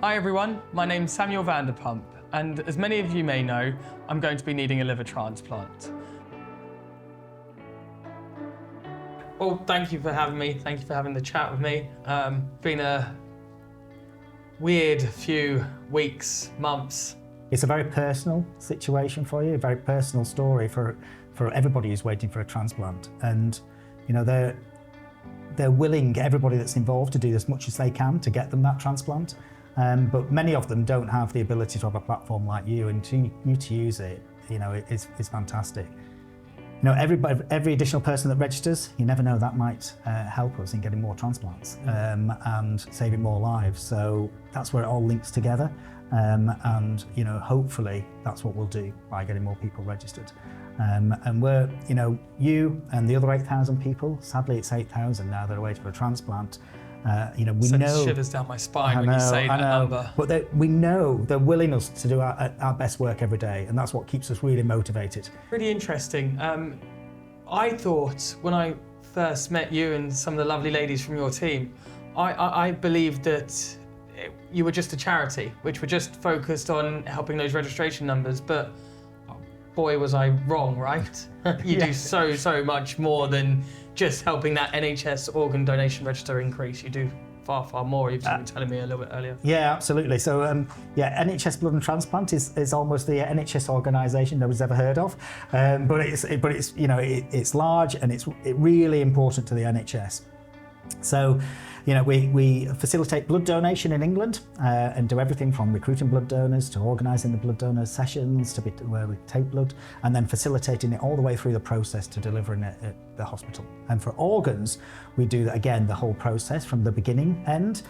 Hi everyone, my name's Sam Vanderpump, and as many of you may know, I'm going to be needing a liver transplant. Well, thank you for having me. Thank you for having the chat with me. Been a weird few weeks, months. It's a very personal situation for you, a very personal story for everybody who's waiting for a transplant. And you know, they're willing, everybody that's involved, to do as much as they can to get them that transplant. But many of them don't have the ability to have a platform like you, and to use it, you know, it's fantastic. You know, every additional person that registers, you never know, that might help us in getting more transplants and saving more lives. So that's where it all links together. And you know, hopefully that's what we'll do by getting more people registered. And we're, you know, you and the other 8,000 people, sadly it's 8,000 now that are waiting for a transplant. You know, we know, shivers down my spine when you say that number. But we know they're willing us to do our best work every day, and that's what keeps us really motivated. Really interesting. I thought when I first met you and some of the lovely ladies from your team, I believed that you were just a charity, which were just focused on helping those registration numbers, but boy was I wrong, right? You do so much more than just helping that NHS Organ Donation Register increase. You do far more. You've been telling me a little bit earlier. Yeah, absolutely. So NHS Blood and Transplant is almost the NHS organisation nobody's ever heard of, but it's you know, it's large and it's really important to the NHS. So, you know, we facilitate blood donation in England and do everything from recruiting blood donors to organising the blood donor sessions to where we take blood, and then facilitating it all the way through the process to delivering it at the hospital. And for organs, we do again the whole process from the beginning end.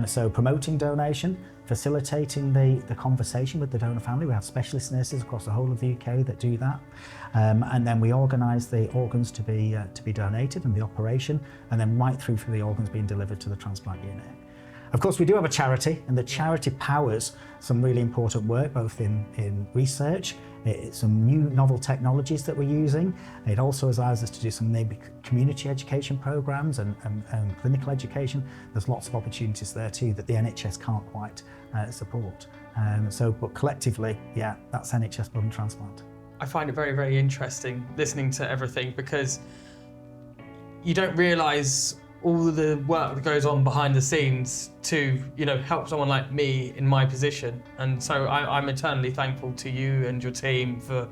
So promoting donation, facilitating the conversation with the donor family. We have specialist nurses across the whole of the UK that do that. And then we organise the organs to be donated and the operation, and then right through for the organs being delivered to the transplant unit. Of course, we do have a charity, and the charity powers some really important work, both in research, some new novel technologies that we're using. It also allows us to do some maybe community education programs and clinical education. There's lots of opportunities there too that the NHS can't quite support. But collectively, yeah, that's NHS Blood and Transplant. I find it very interesting listening to everything, because you don't realise all the work that goes on behind the scenes to, you know, help someone like me in my position. And so I'm eternally thankful to you and your team for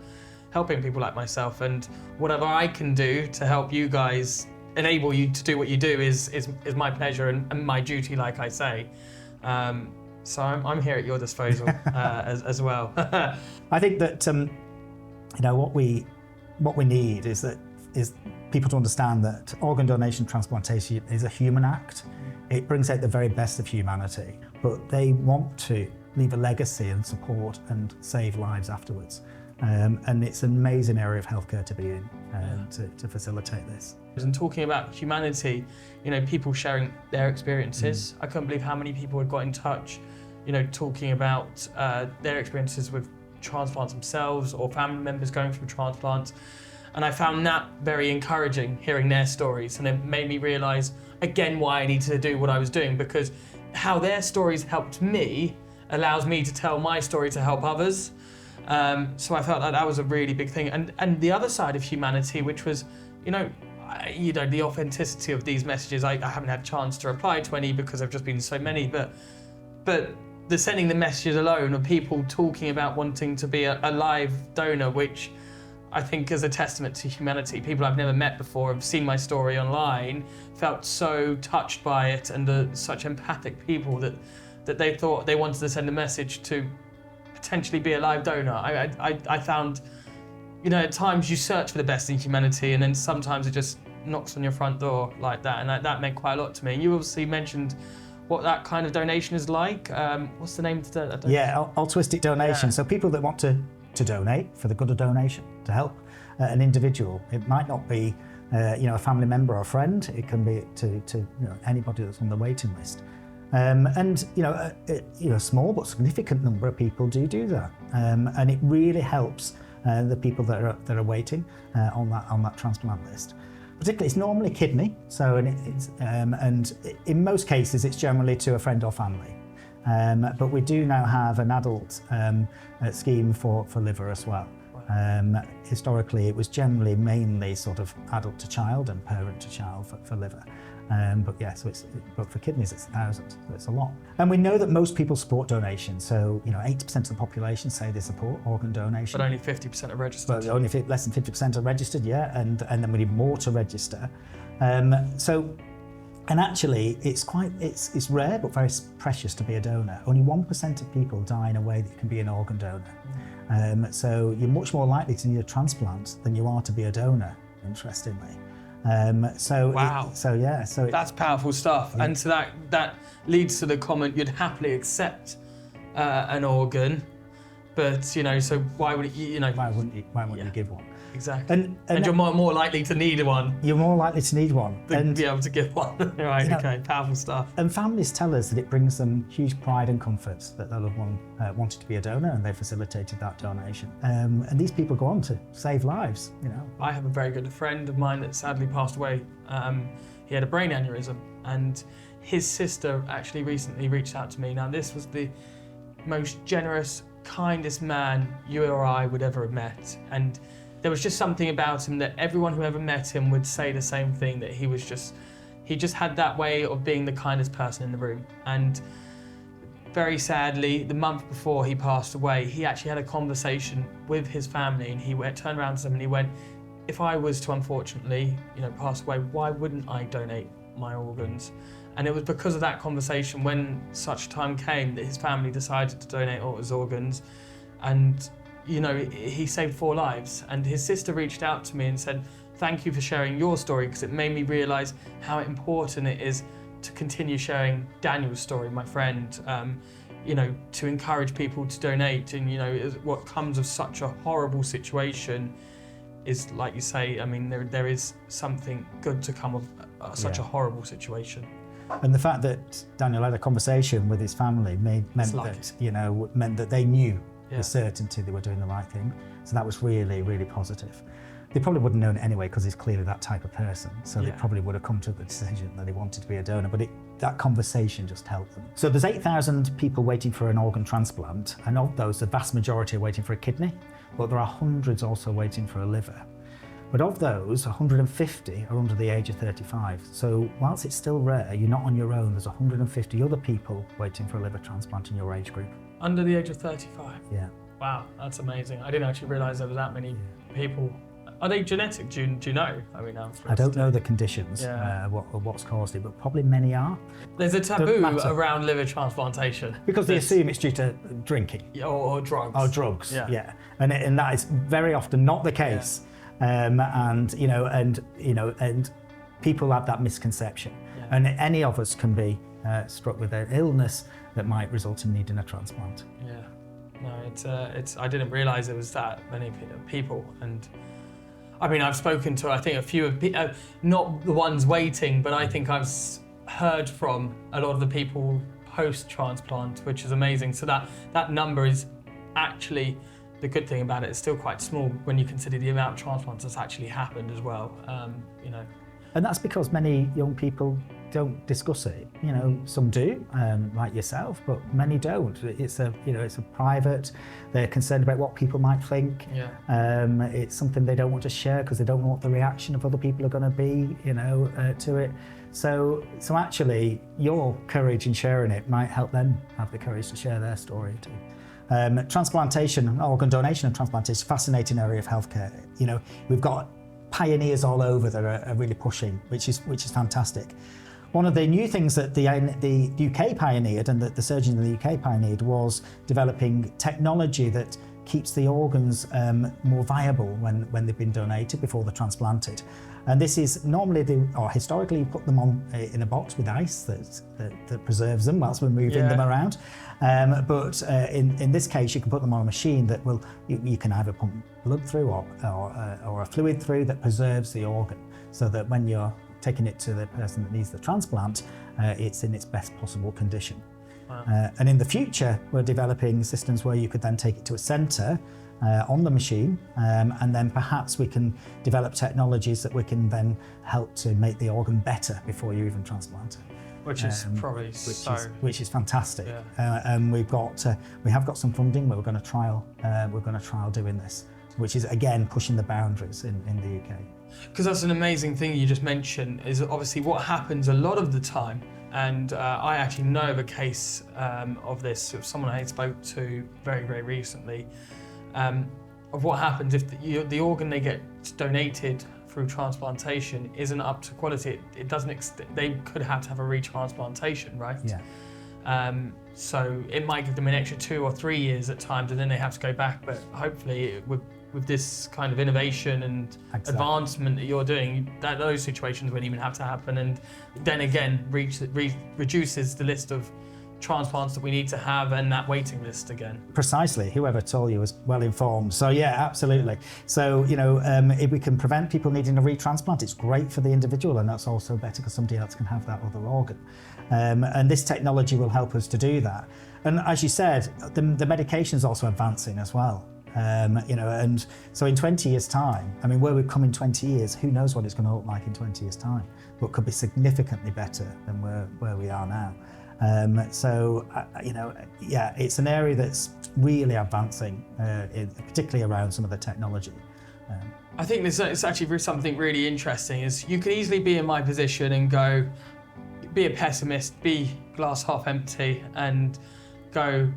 helping people like myself, and whatever I can do to help you guys, enable you to do what you do is my pleasure and my duty, like I say. So I'm here at your disposal as well. I think that you know, what we need is people to understand that organ donation transplantation is a human act. It brings out the very best of humanity, but they want to leave a legacy and support and save lives afterwards. And it's an amazing area of healthcare to be in to facilitate this. And talking about humanity, you know, people sharing their experiences. I couldn't believe how many people had got in touch, you know, talking about their experiences with transplants themselves or family members going through transplants. And I found that very encouraging, hearing their stories, and it made me realise again why I needed to do what I was doing, because how their stories helped me allows me to tell my story to help others. So I felt that was a really big thing. And the other side of humanity, which was, you know, the authenticity of these messages. I haven't had a chance to reply to any because there've just been so many, but the sending the messages alone of people talking about wanting to be a live donor, which I think is a testament to humanity. People I've never met before have seen my story online, felt so touched by it, and such empathic people that they thought they wanted to send a message to potentially be a live donor. I found, you know, at times you search for the best in humanity, and then sometimes it just knocks on your front door like that, and that meant quite a lot to me. You obviously mentioned what that kind of donation is like. What's the name of the donation? Yeah, altruistic donation. Yeah. So people that want to donate for the good of donation, to help an individual. It might not be you know, a family member or a friend. It can be to you know, anybody that's on the waiting list. And you know, a small but significant number of people do that, and it really helps the people that are waiting on that transplant list. Particularly, it's normally kidney. So, and in most cases, it's generally to a friend or family. But we do now have an adult scheme for liver as well. Historically, it was generally mainly sort of adult to child and parent to child for liver. But yeah, but for kidneys it's 1,000, so it's a lot. And we know that most people support donation. So 80% of the population say they support organ donation. But only 50% are registered. But only less than 50% are registered, yeah, and then we need more to register. And actually, it's rare but very precious to be a donor. Only 1% of people die in a way that you can be an organ donor. So you're much more likely to need a transplant than you are to be a donor, interestingly. Wow. That's powerful stuff. Yeah. And so that leads to the comment you'd happily accept an organ, but so why would why wouldn't you give one? Exactly. And you're more likely to need one. You're more likely to need one. Than be able to give one. Right, okay, powerful stuff. And families tell us that it brings them huge pride and comfort that their loved one wanted to be a donor and they facilitated that donation. And these people go on to save lives, I have a very good friend of mine that sadly passed away. He had a brain aneurysm, and his sister actually recently reached out to me. Now, this was the most generous, kindest man you or I would ever have met. And there was just something about him that everyone who ever met him would say the same thing, that he just had that way of being the kindest person in the room. And very sadly, the month before he passed away, he actually had a conversation with his family, and he turned around to them and he went, if I was to unfortunately, pass away, why wouldn't I donate my organs? And it was because of that conversation, when such time came, that his family decided to donate all his organs. And he saved 4 lives. And his sister reached out to me and said, thank you for sharing your story, because it made me realise how important it is to continue sharing Daniel's story, my friend, to encourage people to donate. And, what comes of such a horrible situation is, like you say, I mean, there is something good to come of such a horrible situation. And the fact that Daniel had a conversation with his family meant that they knew with certainty they were doing the right thing. So that was really, really positive. They probably wouldn't have known it anyway, because he's clearly that type of person. So they probably would have come to the decision that he wanted to be a donor, but that conversation just helped them. So there's 8,000 people waiting for an organ transplant, and of those, the vast majority are waiting for a kidney, but there are hundreds also waiting for a liver. But of those, 150 are under the age of 35. So whilst it's still rare, you're not on your own. There's 150 other people waiting for a liver transplant in your age group. Under the age of 35? Yeah. Wow, that's amazing. I didn't actually realise there was that many people. Are they genetic? Do you know? I mean, I don't know the conditions, what's caused it, but probably many are. There's a taboo around liver transplantation. Because they assume it's due to drinking. Or drugs. Or drugs, yeah. And that is very often not the case. And people have that misconception. Yeah. And any of us can be struck with an illness that might result in needing a transplant. Yeah, no, I didn't realise there was that many people. And I mean, I've spoken to, I think, a few of not the ones waiting, but I think I've heard from a lot of the people post-transplant, which is amazing. So that number is actually, the good thing about it is still quite small when you consider the amount of transplants that's actually happened as well. And that's because many young people don't discuss it. Some do, like yourself, but many don't. It's a private. They're concerned about what people might think. Yeah. It's something they don't want to share because they don't know what the reaction of other people are going to be, to it. So actually, your courage in sharing it might help them have the courage to share their story too. Transplantation, organ donation and transplantation is a fascinating area of healthcare. We've got pioneers all over that are really pushing, which is fantastic. One of the new things that the UK pioneered and that the surgeons in the UK pioneered was developing technology that keeps the organs more viable when they've been donated before they're transplanted. And this is normally, historically, you put them on in a box with ice that preserves them whilst we're moving them around. But in this case, you can put them on a machine that you can either pump blood through or a fluid through that preserves the organ, so that when you're taking it to the person that needs the transplant, it's in its best possible condition. Wow. And in the future, we're developing systems where you could then take it to a centre on the machine, and then perhaps we can develop technologies that we can then help to make the organ better before you even transplant it. Which is probably which is fantastic. Yeah. And we have got some funding where we're going to trial doing this, which is again pushing the boundaries in the UK. Because that's an amazing thing you just mentioned, is obviously what happens a lot of the time, and I actually know of a case of this, of someone I spoke to very, very recently, of what happens if the organ they get donated through transplantation isn't up to quality. It doesn't. They could have to have a retransplantation, right? Yeah. So it might give them an extra 2 or 3 years at times, and then they have to go back. But hopefully, with this kind of innovation and advancement that you're doing, those situations won't even have to happen, and then again reduces the list of transplants that we need to have and that waiting list again. Precisely, whoever told you was well informed. So yeah, absolutely. So if we can prevent people needing a retransplant, it's great for the individual, and that's also better because somebody else can have that other organ. And this technology will help us to do that. And as you said, the medication is also advancing as well. And so in 20 years' time, I mean, where we've come in 20 years, who knows what it's going to look like in 20 years' time, but could be significantly better than where we are now. It's an area that's really advancing, particularly around some of the technology. I think it's actually something really interesting, is you could easily be in my position and go, be a pessimist, be glass half empty, and go,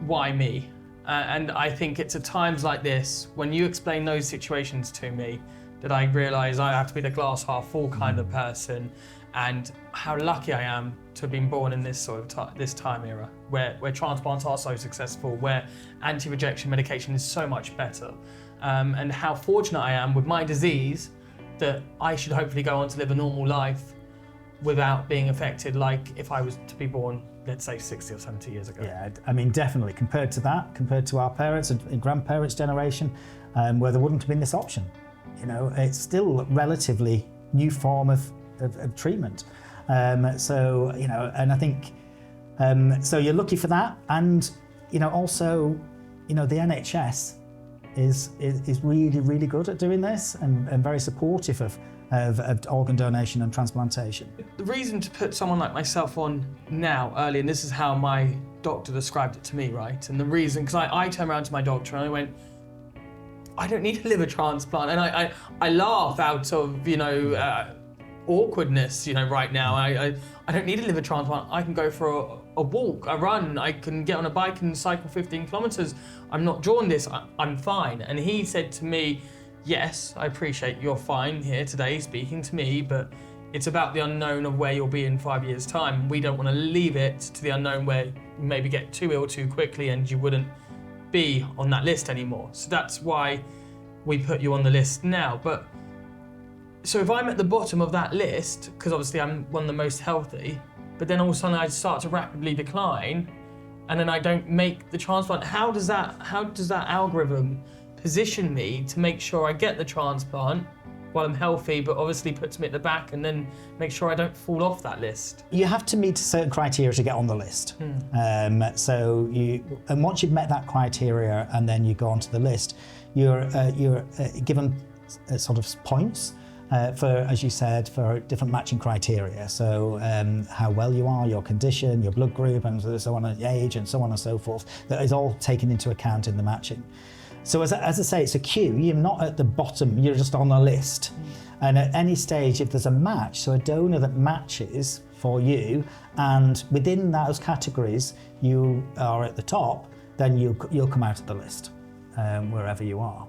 why me? And I think it's at times like this, when you explain those situations to me, that I realise I have to be the glass half full kind of person, and how lucky I am to have been born in this sort of this time era, where transplants are so successful, where anti-rejection medication is so much better, and how fortunate I am with my disease that I should hopefully go on to live a normal life without being affected like if I was to be born, let's say 60 or 70 years ago. Yeah, I mean, definitely compared to our parents and grandparents' generation, where there wouldn't have been this option. It's still a relatively new form of treatment. And I think, so you're lucky for that. And, also, the NHS is really, really good at doing this and very supportive of organ donation and transplantation. The reason to put someone like myself on now, early, and this is how my doctor described it to me, right? And the reason, because I turned around to my doctor and I went, I don't need a liver transplant. And I laugh out of, awkwardness, right now. I don't need a liver transplant. I can go for a walk, a run. I can get on a bike and cycle 15 kilometers. I'm not jaundiced. I'm fine. And he said to me, yes, I appreciate you're fine here today speaking to me, but it's about the unknown of where you'll be in 5 years' time. We don't want to leave it to the unknown where you maybe get too ill too quickly and you wouldn't be on that list anymore. So that's why we put you on the list now. But so if I'm at the bottom of that list, because obviously I'm one of the most healthy, but then all of a sudden I start to rapidly decline and then I don't make the transplant, how does that algorithm position me to make sure I get the transplant while I'm healthy, but obviously puts me at the back, and then make sure I don't fall off that list? You have to meet certain criteria to get on the list. And once you've met that criteria and then you go onto the list, you're given sort of points for, as you said, for different matching criteria. So how well you are, your condition, your blood group, and so on, age, and so on and so forth. That is all taken into account in the matching. So as I say, it's a queue. You're not at the bottom, you're just on a list. And at any stage, if there's a match, so a donor that matches for you, and within those categories, you are at the top, then you'll come out of the list, wherever you are.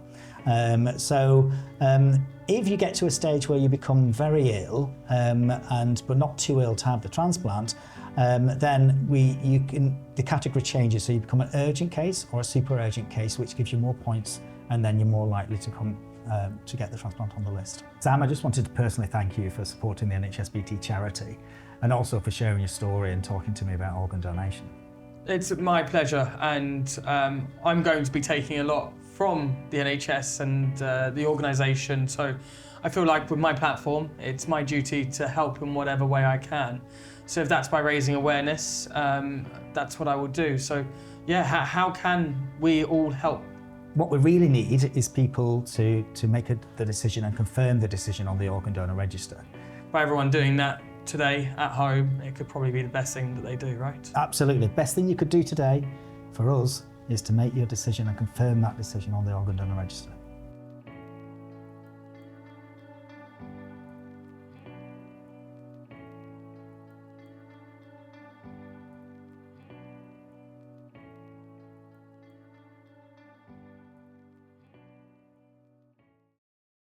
If you get to a stage where you become very ill, but not too ill to have the transplant, then the category changes. So you become an urgent case or a super urgent case, which gives you more points, and then you're more likely to come to get the transplant on the list. Sam, I just wanted to personally thank you for supporting the NHSBT Charity, and also for sharing your story and talking to me about organ donation. It's my pleasure, and I'm going to be taking a lot from the NHS and the organisation. So I feel like with my platform, it's my duty to help in whatever way I can. So if that's by raising awareness, that's what I will do. So yeah, how can we all help? What we really need is people to make the decision and confirm the decision on the Organ Donor Register. By everyone doing that, today at home, it could probably be the best thing that they do, right? Absolutely. Best thing you could do today for us is to make your decision and confirm that decision on the Organ Donor Register.